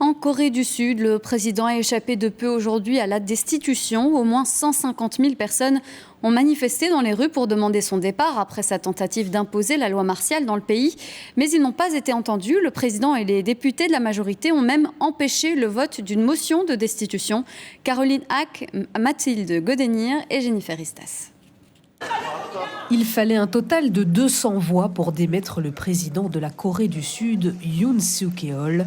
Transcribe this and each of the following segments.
En Corée du Sud, le président a échappé de peu aujourd'hui à la destitution. Au moins 150 000 personnes ont manifesté dans les rues pour demander son départ après sa tentative d'imposer la loi martiale dans le pays. Mais ils n'ont pas été entendus. Le président et les députés de la majorité ont même empêché le vote d'une motion de destitution. Caroline Hack, Mathilde Godénir et Jennifer Istas. Il fallait un total de 200 voix pour démettre le président de la Corée du Sud, Yoon Suk-yeol.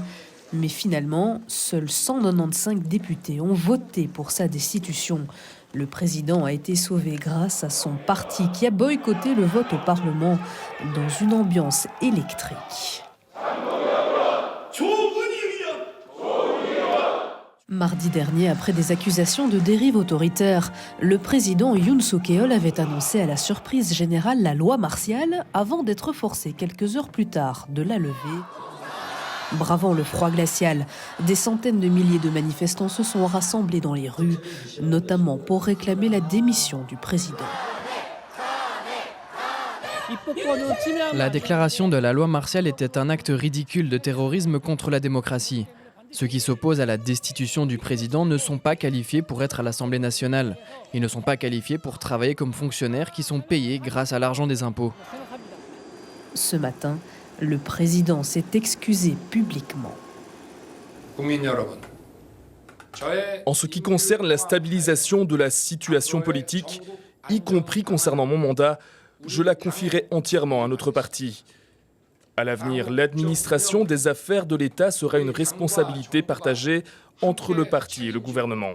Mais finalement, seuls 195 députés ont voté pour sa destitution. Le président a été sauvé grâce à son parti qui a boycotté le vote au Parlement dans une ambiance électrique. Mardi dernier, après des accusations de dérive autoritaire, le président Yoon Suk-yeol avait annoncé à la surprise générale la loi martiale avant d'être forcé quelques heures plus tard de la lever. Bravant le froid glacial, des centaines de milliers de manifestants se sont rassemblés dans les rues, notamment pour réclamer la démission du président. La déclaration de la loi martiale était un acte ridicule de terrorisme contre la démocratie. Ceux qui s'opposent à la destitution du président ne sont pas qualifiés pour être à l'Assemblée nationale. Ils ne sont pas qualifiés pour travailler comme fonctionnaires qui sont payés grâce à l'argent des impôts. Ce matin, le président s'est excusé publiquement. En ce qui concerne la stabilisation de la situation politique, y compris concernant mon mandat, je la confierai entièrement à notre parti. À l'avenir, l'administration des affaires de l'État sera une responsabilité partagée entre le parti et le gouvernement.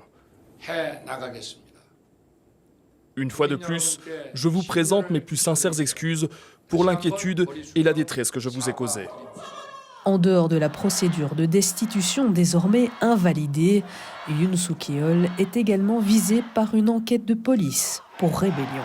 Une fois de plus, je vous présente mes plus sincères excuses pour l'inquiétude et la détresse que je vous ai causées. En dehors de la procédure de destitution désormais invalidée, Yoon Suk-yeol est également visé par une enquête de police pour rébellion.